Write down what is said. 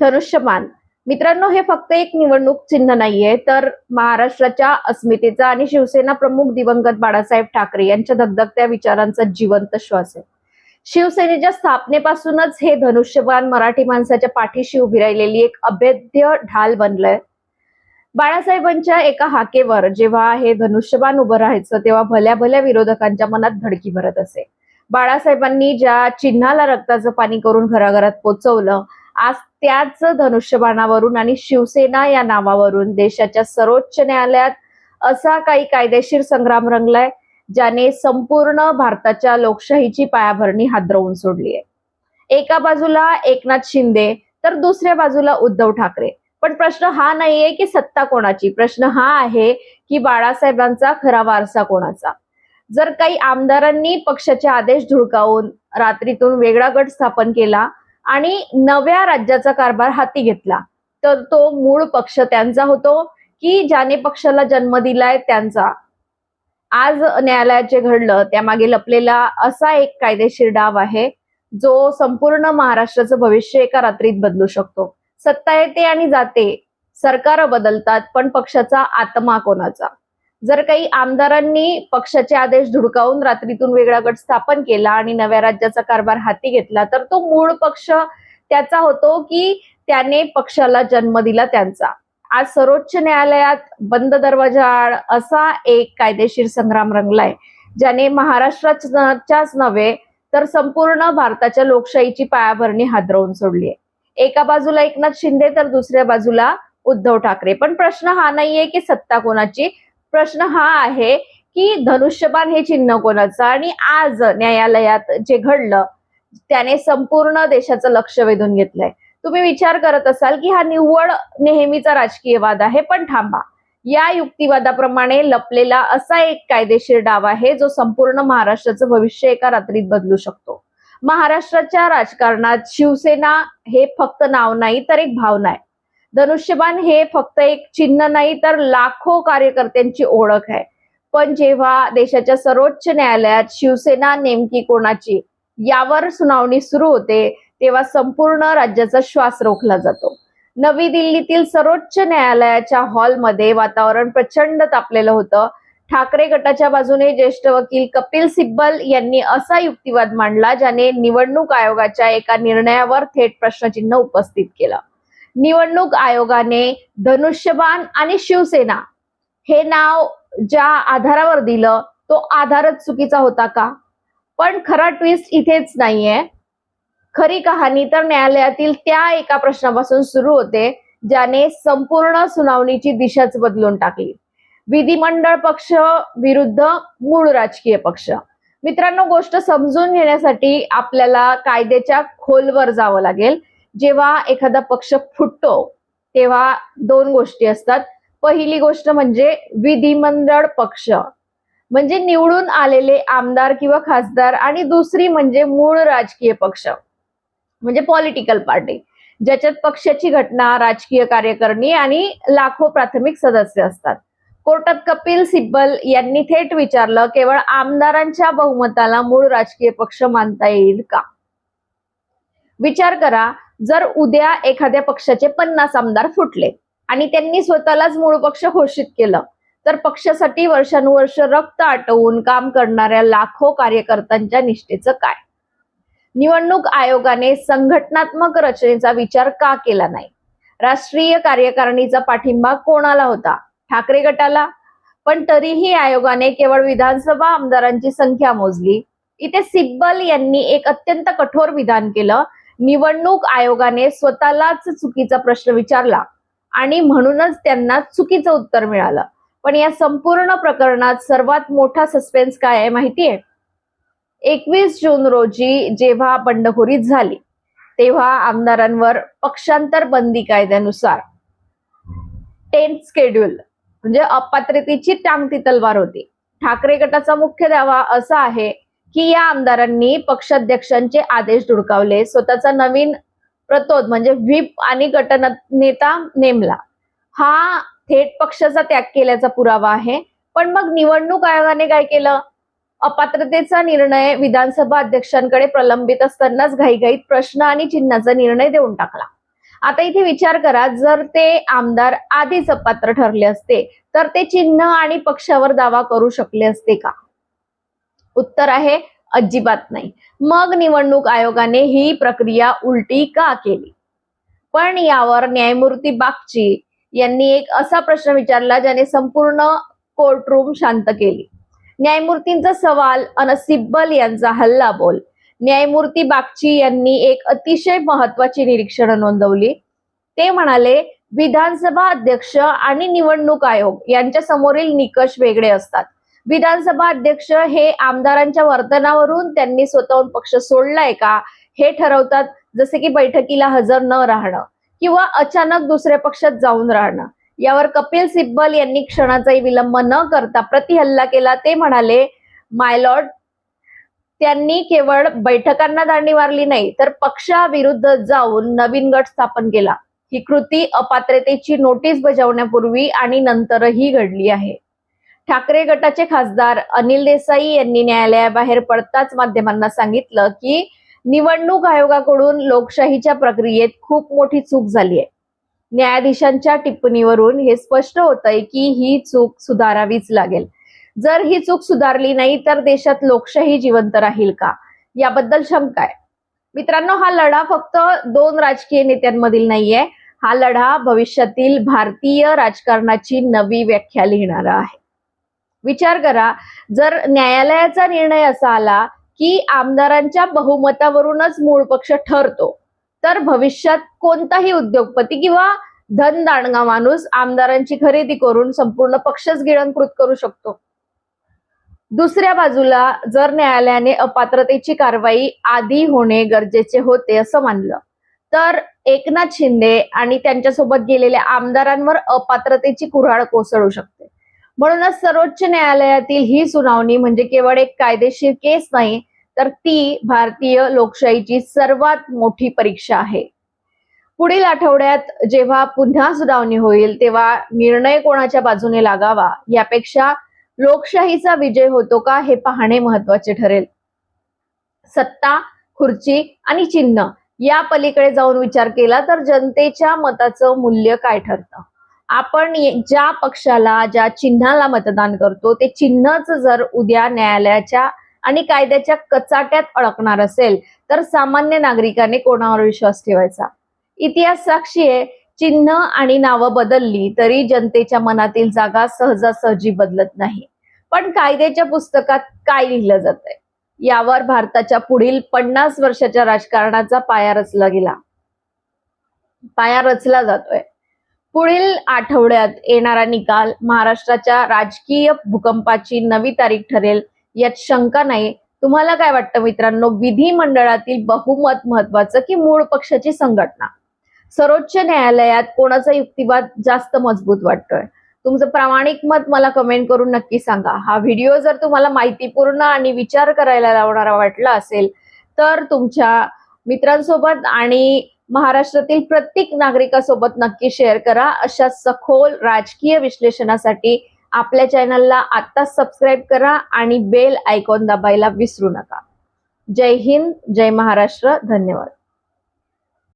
धनुष्यबाण मित्रांनो, हे फक्त एक निवडणूक चिन्ह नाहीये, तर महाराष्ट्राच्या अस्मितेचा आणि शिवसेना प्रमुख दिवंगत बाळासाहेब ठाकरे यांच्या धगधगत्या विचारांचा जिवंत श्वास आहे. शिवसेनेच्या स्थापनेपासूनच हे धनुष्यबाण मराठी माणसाच्या पाठीशी उभी राहिलेली एक अभेद्य ढाल बनलंय. बाळासाहेबांच्या एका हाकेवर जेव्हा हे धनुष्यबाण उभं राहायचं, तेव्हा भल्या भल्या विरोधकांच्या मनात धडकी भरत असे. बाळासाहेबांनी ज्या चिन्हाला रक्ताचं पाणी करून घराघरात पोचवलं, आज त्याच धनुष्यबाणावरून आणि शिवसेना या नावावरून देशाच्या सर्वोच्च न्यायालयात असा काही कायदेशीर संग्राम रंगलाय, ज्याने संपूर्ण भारताच्या लोकशाहीची पायाभरणी हादरवून सोडली आहे. एका बाजूला एकनाथ शिंदे तर दुसऱ्या बाजूला उद्धव ठाकरे. पण प्रश्न हा नाहीये की सत्ता कोणाची, प्रश्न हा आहे की बाळासाहेबांचा खरा वारसा कोणाचा. जर काही आमदारांनी पक्षाचे आदेश धुडकावून रात्रीतून वेगळा गट स्थापन केला आणि नव्या राज्याचा कारभार हाती घेतला, तर तो मूळ पक्ष त्यांचा होतो की ज्याने पक्षाला जन्म दिलाय त्यांचा. आज न्यायालयात जे घडलं त्यामागे लपलेला असा एक कायदेशीर डाव आहे, जो संपूर्ण महाराष्ट्राचं भविष्य एका रात्रीत बदलू शकतो. सत्ता येते आणि जाते, सरकार बदलतात, पण पक्षाचा आत्मा कोणाचा? जर काही आमदारांनी पक्षाचे आदेश धुडकावून रात्रीतून वेगळा गट स्थापन केला आणि नव्या राज्याचा कारभार हाती घेतला, तर तो मूळ पक्ष त्याचा होतो की त्याने पक्षाला जन्म दिला त्यांचा. आज सर्वोच्च न्यायालयात बंद दरवाजा आड असा एक कायदेशीर संग्राम रंगलाय, ज्याने महाराष्ट्राच्याच नव्हे तर संपूर्ण भारताच्या लोकशाहीची पायाभरणी हादरवून सोडली आहे. एका बाजूला एकनाथ शिंदे तर दुसऱ्या बाजूला उद्धव ठाकरे. पण प्रश्न हा नाहीये की सत्ता कोणाची, प्रश्न हा आहे की धनुष्यबाण हे चिन्ह कोणाचं. आणि आज न्यायालयात जे घडलं त्याने संपूर्ण देशाचं लक्ष वेधून घेतलंय. तुम्ही विचार करत असाल की हा निव्वळ नेहमीचा राजकीय वाद आहे, पण थांबा, या युक्तिवादाप्रमाणे लपलेला असा एक कायदेशीर डाव आहे, जो संपूर्ण महाराष्ट्राचं भविष्य एका रात्रीत बदलू शकतो. महाराष्ट्राच्या राजकारणात शिवसेना हे फक्त नाव नाही तर एक भावना आहे. धनुष्यबाण हे फक्त एक चिन्ह नाही तर लाखो कार्यकर्त्यांची ओळख आहे. पण जेव्हा देशाच्या सर्वोच्च न्यायालयात शिवसेना नेमकी कोणाची यावर सुनावणी सुरू होते, तेव्हा संपूर्ण राज्याचा श्वास रोखला जातो. नवी दिल्लीतील सर्वोच्च न्यायालयाच्या हॉलमध्ये वातावरण प्रचंड तापलेलं होतं. ठाकरे गटाच्या बाजूने ज्येष्ठ वकील कपिल सिब्बल यांनी असा युक्तिवाद मांडला, ज्याने निवडणूक आयोगाच्या एका निर्णयावर थेट प्रश्नचिन्ह उपस्थित केलं. निवडणूक आयोगाने धनुष्यबाण आणि शिवसेना हे नाव ज्या आधारावर दिलं, तो आधारच चुकीचा होता का? पण खरा ट्विस्ट इथेच नाहीये. खरी कहाणी तर न्यायालयातील त्या एका प्रश्नापासून सुरू होते, ज्याने संपूर्ण सुनावणीची दिशाच बदलून टाकली. विधिमंडळ पक्ष विरुद्ध मूळ राजकीय पक्ष. मित्रांनो, गोष्ट समजून घेण्यासाठी आपल्याला कायद्याच्या खोलवर जावं लागेल. जेव्हा एखादा पक्ष फुटतो तेव्हा दोन गोष्टी असतात. पहिली गोष्ट म्हणजे विधिमंडळ पक्ष, म्हणजे निवडून आलेले आमदार किंवा खासदार, आणि दुसरी म्हणजे मूळ राजकीय पक्ष, म्हणजे पॉलिटिकल पार्टी, ज्याच्यात पक्षाची घटना, राजकीय कार्यकारिणी आणि लाखो प्राथमिक सदस्य असतात. कोर्टात कपिल सिब्बल यांनी थेट विचारलं, केवळ आमदारांच्या बहुमताला मूळ राजकीय पक्ष मानता येईल का? विचार करा, जर उद्या एखाद्या पक्षाचे 50 आमदार फुटले आणि त्यांनी स्वतःलाच मूळ पक्ष घोषित केलं, तर पक्षासाठी वर्षानुवर्ष रक्त आटवून काम करणाऱ्या लाखो कार्यकर्त्यांच्या निष्ठेचं काय? निवडणूक आयोगाने संघटनात्मक रचनेचा विचार का केला नाही? राष्ट्रीय कार्यकारिणीचा पाठिंबा कोणाला होता? ठाकरे गटाला. पण तरीही आयोगाने केवळ विधानसभा आमदारांची संख्या मोजली. इथे सिब्बल यांनी एक अत्यंत कठोर विधान केलं. निवडणूक आयोगाने स्वतःलाच चुकीचा प्रश्न विचारला आणि म्हणूनच त्यांना चुकीचं उत्तर मिळालं. पण या संपूर्ण प्रकरणात सर्वात मोठा सस्पेन्स काय आहे माहितीये? 21 जून रोजी जेव्हा बंडखोरी झाली, तेव्हा आमदारांवर पक्षांतर बंदी कायद्यानुसार 10th शेड्यूल म्हणजे अपात्रतेची टांगती तलवार होती. ठाकरे गटाचा मुख्य दावा असा आहे की या आमदारांनी पक्षाध्यक्षांचे आदेश धुडकावले, स्वतःचा नवीन प्रतोद म्हणजे व्हीप आणि गटनेता नेमला. हा थेट पक्षाचा त्याग केल्याचा पुरावा आहे. पण मग निवडणूक आयोगाने काय केलं? अपात्रतेचा निर्णय विधानसभा अध्यक्षांकडे प्रलंबित असतानाच घाईघाईत प्रश्न आणि चिन्हाचा निर्णय देऊन टाकला. आता इथे विचार करा, जर ते आमदार आधीच अपात्र ठरले असते तर ते चिन्ह आणि पक्षावर दावा करू शकले असते का? उत्तर आहे अजिबात नाही. मग निवडणूक आयोगाने ही प्रक्रिया उलटी का केली? पण यावर न्यायमूर्ती बागची यांनी एक असा प्रश्न विचारला ज्याने संपूर्ण कोर्टरूम शांत केली. न्यायमूर्तींचा सवाल अन सिब्बल यांचा हल्लाबोल. न्यायमूर्ती बागची यांनी एक अतिशय महत्वाची निरीक्षण नोंदवली. ते म्हणाले, विधानसभा अध्यक्ष आणि निवडणूक आयोग यांच्या समोरील निकष वेगळे असतात. विधानसभा अध्यक्ष हे आमदारांच्या वर्तनावरून त्यांनी स्वतःहून पक्ष सोडलाय का हे ठरवतात, जसे की बैठकीला हजर न राहणं किंवा अचानक दुसऱ्या पक्षात जाऊन राहणं. यावर कपिल सिब्बल यांनी क्षणाचाही विलंब न करता प्रतिहल्ला केला. ते म्हणाले, माय लॉर्ड, त्यांनी केवळ बैठकांना दांडी मारली नाही तर पक्षाविरुद्ध जाऊन नवीन गट स्थापन केला. ही कृती अपात्रतेची नोटीस बजावण्यापूर्वी आणि नंतरही घडली आहे. ठाकरे गटाचे खासदार अनिल देसाई यांनी न्यायालयाबाहेर पडताच माध्यमांना सांगितलं की निवडणूक आयोगाकडून लोकशाहीच्या प्रक्रियेत खूप मोठी चूक झाली आहे. न्यायाधीशांच्या टिप्पणीवरून हे स्पष्ट होतंय की ही चूक सुधारावीच लागेल. जर ही चूक सुधारली नाही तर देशात लोकशाही जिवंत राहील का, याबद्दल शंका आहे. मित्रांनो, हा लढा फक्त दोन राजकीय नेत्यांमधील नाहीये. हा लढा भविष्यातील भारतीय राजकारणाची नवी व्याख्या लिहिणारा आहे. विचार करा, जर न्यायालयाचा निर्णय असा आला की आमदारांच्या बहुमतावरूनच मूळ पक्ष ठरतो, तर भविष्यात कोणताही उद्योगपती किंवा धनदांडगा माणूस आमदारांची खरेदी करून संपूर्ण पक्षच गिळंकृत करू शकतो. दुसऱ्या बाजूला जर न्यायालयाने अपात्रतेची कारवाई आधी होणे गरजेचे होते असं मानलं, तर एकनाथ शिंदे आणि त्यांच्यासोबत गेलेल्या आमदारांवर अपात्रतेची कुऱ्हाड कोसळू शकते. म्हणूनच सर्वोच्च न्यायालयातील ही सुनावणी म्हणजे केवळ एक कायदेशीर केस नाही, तर ती भारतीय लोकशाहीची सर्वात मोठी परीक्षा आहे. पुढील आठवड्यात जेव्हा पुन्हा सुनावणी होईल तेव्हा निर्णय कोणाच्या बाजूने लागावा यापेक्षा लोकशाहीचा विजय होतो का हे पाहणे महत्वाचे ठरेल. सत्ता, खुर्ची आणि चिन्ह या पलीकडे जाऊन विचार केला तर जनतेच्या मताचं मूल्य काय ठरतं? आपण ज्या पक्षाला, ज्या चिन्हाला मतदान करतो ते चिन्हच जर उद्या न्यायालयाच्या आणि कायद्याच्या कचाट्यात अडकणार असेल तर सामान्य नागरिकाने कोणावर विश्वास ठेवायचा? इतिहास साक्षी आहे, चिन्ह आणि नावं बदलली तरी जनतेच्या मनातील जागा सहजासहजी बदलत नाही. पण कायद्याच्या पुस्तकात काय लिहिलं जातंय यावर भारताच्या पुढील 50 वर्षाच्या राजकारणाचा पाया रचला जातोय. पुढील आठवड्यात येणारा निकाल महाराष्ट्राच्या राजकीय भूकंपाची नवी तारीख ठरेल यात शंका नाही. तुम्हाला काय वाटतं मित्रांनो? विधिमंडळातील बहुमत महत्वाचं की मूळ पक्षाची संघटना? सर्वोच्च न्यायालयात कोणाचा युक्तिवाद जास्त मजबूत वाटतोय? तुमचं प्रामाणिक मत मला कमेंट करून नक्की सांगा. हा व्हिडिओ जर तुम्हाला माहितीपूर्ण आणि विचार करायला लावणारा वाटला असेल तर तुमच्या मित्रांसोबत आणि महाराष्ट्रातील प्रत्येक नागरिकासोबत नक्की शेअर करा. अशा सखोल राजकीय विश्लेषणासाठी आपल्या चॅनलला आत्ताच सबस्क्राईब करा आणि बेल आयकॉन दाबायला विसरू नका. जय हिंद, जय महाराष्ट्र. धन्यवाद.